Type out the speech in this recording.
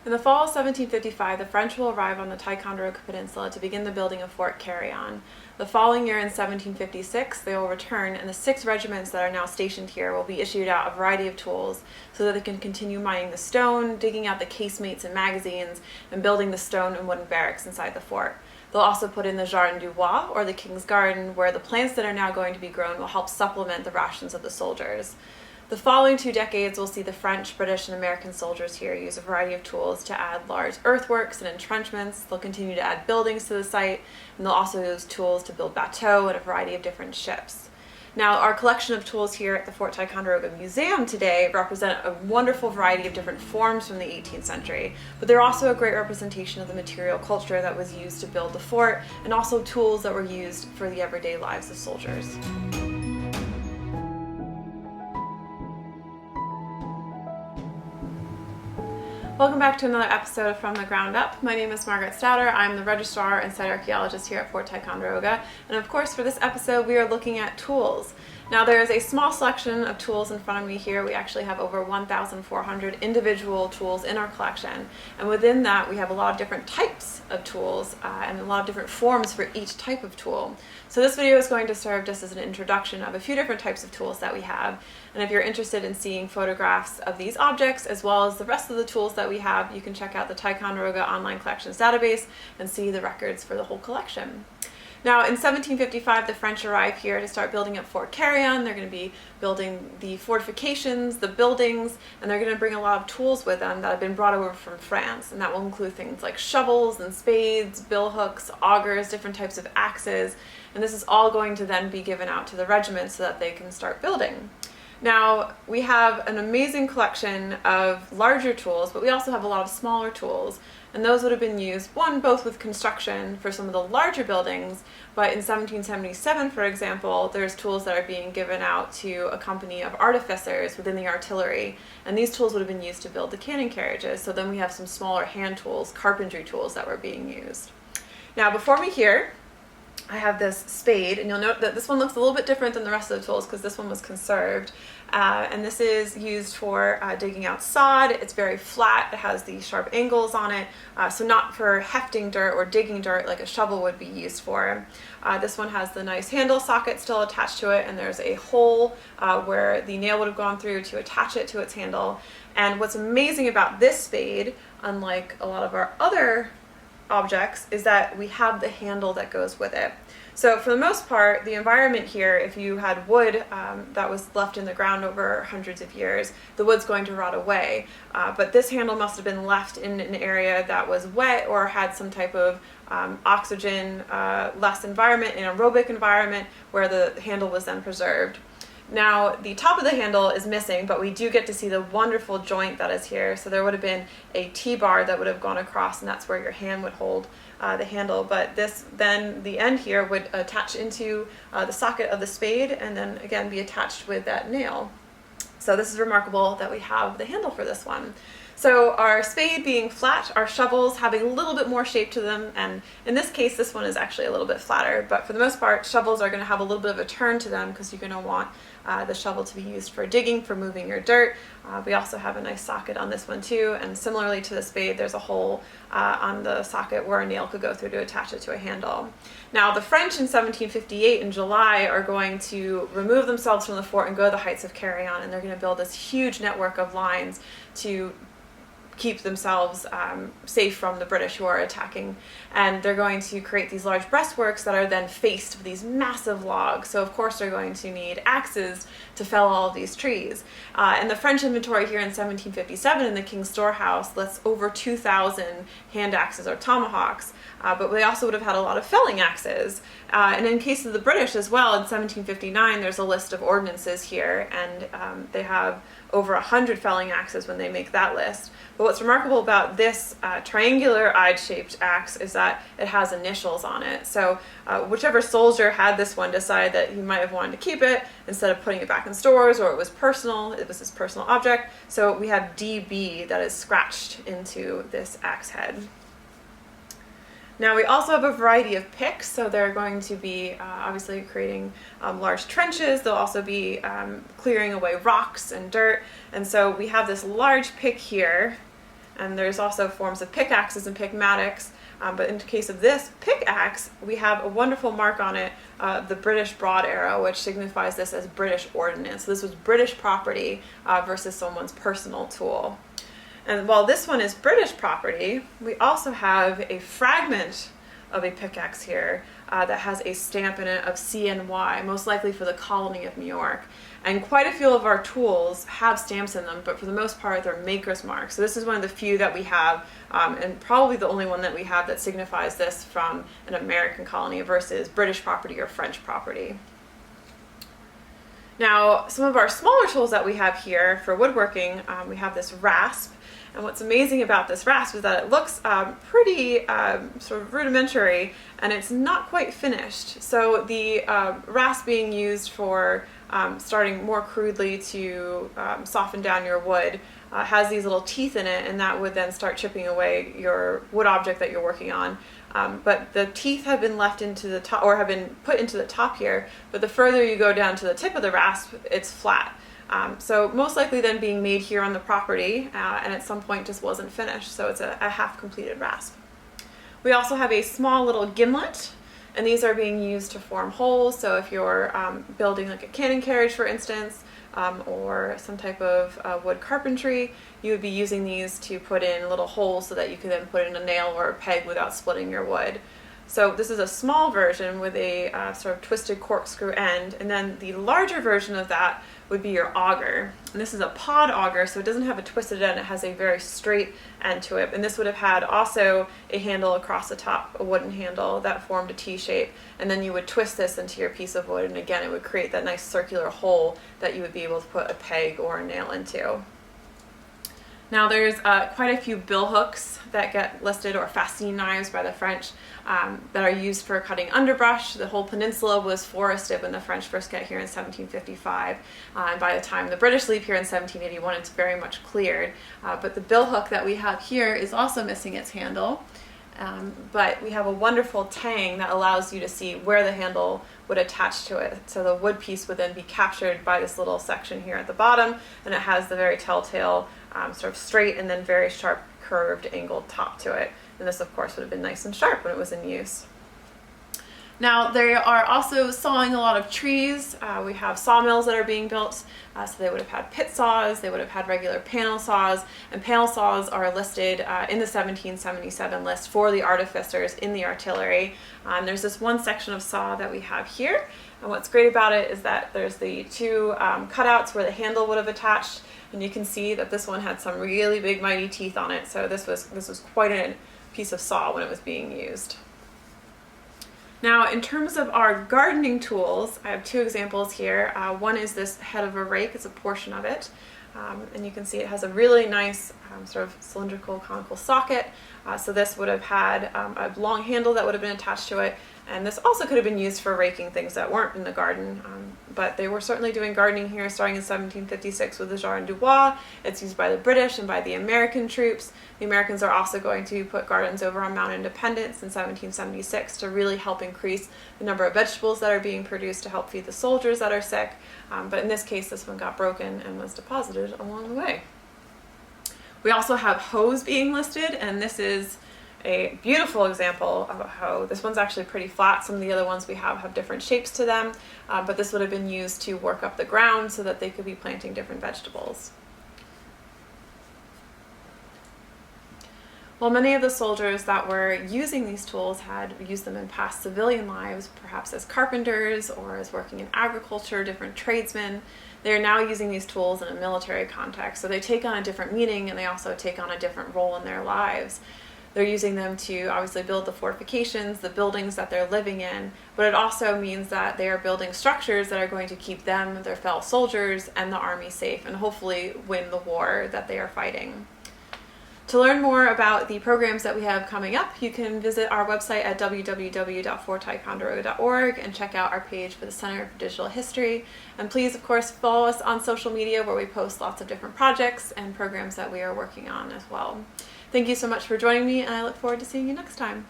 In the fall of 1755, the French will arrive on the Ticonderoga Peninsula to begin the building of Fort Carillon. The following year in 1756, they will return, and the 6 regiments that are now stationed here will be issued out a variety of tools so that they can continue mining the stone, digging out the casemates and magazines, and building the stone and wooden barracks inside the fort. They'll also put in the Jardin du Roi, or the King's Garden, where the plants that are now going to be grown will help supplement the rations of the soldiers. The following 2 decades will see the French, British, and American soldiers here use a variety of tools to add large earthworks and entrenchments. They'll continue to add buildings to the site, and they'll also use tools to build bateaux and a variety of different ships. Now, our collection of tools here at the Fort Ticonderoga Museum today represent a wonderful variety of different forms from the 18th century, but they're also a great representation of the material culture that was used to build the fort, and also tools that were used for the everyday lives of soldiers. Welcome back to another episode of From the Ground Up. My name is Margaret Stouter. I'm the registrar and site archaeologist here at Fort Ticonderoga. And of course, for this episode, we are looking at tools. Now, there is a small selection of tools in front of me here. We actually have over 1,400 individual tools in our collection. And within that, we have a lot of different types of tools and a lot of different forms for each type of tool. So this video is going to serve just as an introduction of a few different types of tools that we have. And if you're interested in seeing photographs of these objects as well as the rest of the tools that we have, you can check out the Ticonderoga Online Collections database and see the records for the whole collection. Now, in 1755, the French arrive here to start building up Fort Carillon. They're going to be building the fortifications, the buildings, and they're going to bring a lot of tools with them that have been brought over from France. And that will include things like shovels and spades, billhooks, augers, different types of axes. And this is all going to then be given out to the regiment so that they can start building. Now, we have an amazing collection of larger tools, but we also have a lot of smaller tools. And those would have been used, both with construction for some of the larger buildings, but in 1777, for example, there's tools that are being given out to a company of artificers within the artillery, and these tools would have been used to build the cannon carriages. So then we have some smaller hand tools, carpentry tools that were being used. Now, before me here, I have this spade, and you'll note that this one looks a little bit different than the rest of the tools because this one was conserved. And this is used for digging out sod. It's very flat. It has these sharp angles on it, so not for hefting dirt or digging dirt like a shovel would be used for. This one has the nice handle socket still attached to it, and there's a hole where the nail would have gone through to attach it to its handle. And what's amazing about this spade, unlike a lot of our other objects, is that we have the handle that goes with it. So for the most part, the environment here, if you had wood that was left in the ground over hundreds of years, the wood's going to rot away. But this handle must have been left in an area that was wet or had some type of oxygen-less environment, an aerobic environment, where the handle was then preserved. Now, the top of the handle is missing, but we do get to see the wonderful joint that is here. So there would have been a T-bar that would have gone across, and that's where your hand would hold the handle. But then the end here would attach into the socket of the spade, and then again be attached with that nail. So this is remarkable that we have the handle for this one. So our spade being flat, our shovels having a little bit more shape to them, and in this case this one is actually a little bit flatter, but for the most part shovels are going to have a little bit of a turn to them because you're going to want the shovel to be used for digging, for moving your dirt. We also have a nice socket on this one too, and similarly to the spade there's a hole on the socket where a nail could go through to attach it to a handle. Now, the French in 1758 in July are going to remove themselves from the fort and go to the heights of Carillon, and they're going to build this huge network of lines to keep themselves safe from the British who are attacking. And they're going to create these large breastworks that are then faced with these massive logs. So of course they're going to need axes to fell all of these trees. And the French inventory here in 1757 in the King's Storehouse lists over 2,000 hand axes or tomahawks. But they also would have had a lot of felling axes. And in case of the British as well, in 1759, there's a list of ordnances here, and they have over 100 felling axes when they make that list. But what's remarkable about this triangular eye-shaped axe is that it has initials on it. So whichever soldier had this one decided that he might have wanted to keep it instead of putting it back in stores, or it was personal, it was his personal object. So we have DB that is scratched into this axe head. Now we also have a variety of picks, so they're going to be obviously creating large trenches. They'll also be clearing away rocks and dirt. And so we have this large pick here, And there's also forms of pickaxes and pickmatics. But in the case of this pickaxe, we have a wonderful mark on it, the British broad arrow, which signifies this as British ordnance. So this was British property versus someone's personal tool. And while this one is British property, we also have a fragment of a pickaxe here that has a stamp in it of CNY, most likely for the colony of New York. And quite a few of our tools have stamps in them, but for the most part, they're maker's marks. So this is one of the few that we have, and probably the only one that we have that signifies this from an American colony versus British property or French property. Now, some of our smaller tools that we have here for woodworking, we have this rasp. And what's amazing about this rasp is that it looks pretty sort of rudimentary, and it's not quite finished. So the rasp being used for starting more crudely to soften down your wood has these little teeth in it, and that would then start chipping away your wood object that you're working on. But the teeth have been left into the top, or have been put into the top here, but the further you go down to the tip of the rasp, it's flat. So most likely then being made here on the property, and at some point just wasn't finished, so it's a half completed rasp. We also have a small little gimlet, and these are being used to form holes. So if you're building like a cannon carriage, for instance, or some type of wood carpentry, you would be using these to put in little holes so that you could then put in a nail or a peg without splitting your wood. So this is a small version with a sort of twisted corkscrew end, and then the larger version of that would be your auger. And this is a pod auger, so it doesn't have a twisted end, it has a very straight end to it. And this would have had also a handle across the top, a wooden handle that formed a T shape, and then you would twist this into your piece of wood, and again it would create that nice circular hole that you would be able to put a peg or a nail into. Now there's quite a few billhooks that get listed, or fascine knives by the French, that are used for cutting underbrush. The whole peninsula was forested when the French first got here in 1755, and by the time the British leave here in 1781, it's very much cleared. But the billhook that we have here is also missing its handle, but we have a wonderful tang that allows you to see where the handle would attach to it. So the wood piece would then be captured by this little section here at the bottom, and it has the very telltale sort of straight and then very sharp curved angled top to it. And this of course would have been nice and sharp when it was in use. Now they are also sawing a lot of trees. We have sawmills that are being built, so they would have had pit saws, they would have had regular panel saws, and panel saws are listed in the 1777 list for the artificers in the artillery. There's this one section of saw that we have here, and what's great about it is that there's the two cutouts where the handle would have attached, and you can see that this one had some really big mighty teeth on it, so this was quite a piece of saw when it was being used. Now, in terms of our gardening tools, I have two examples here. One is this head of a rake, it's a portion of it, and you can see it has a really nice sort of cylindrical conical socket. So this would have had a long handle that would have been attached to it, and this also could have been used for raking things that weren't in the garden, but they were certainly doing gardening here starting in 1756 with the Jardin du Bois. It's used by the British and by the American troops. The Americans are also going to put gardens over on Mount Independence in 1776 to really help increase the number of vegetables that are being produced to help feed the soldiers that are sick. But in this case, this one got broken and was deposited along the way. We also have hoes being listed, and this is a beautiful example of a hoe. This one's actually pretty flat. Some of the other ones we have different shapes to them, but this would have been used to work up the ground so that they could be planting different vegetables. While many of the soldiers that were using these tools had used them in past civilian lives, perhaps as carpenters or as working in agriculture, different tradesmen, they are now using these tools in a military context. So they take on a different meaning, and they also take on a different role in their lives. They're using them to obviously build the fortifications, the buildings that they're living in, but it also means that they are building structures that are going to keep them, their fellow soldiers, and the army safe, and hopefully win the war that they are fighting. To learn more about the programs that we have coming up, you can visit our website at www.fortticonderoga.org and check out our page for the Center for Digital History. And please, of course, follow us on social media where we post lots of different projects and programs that we are working on as well. Thank you so much for joining me, and I look forward to seeing you next time.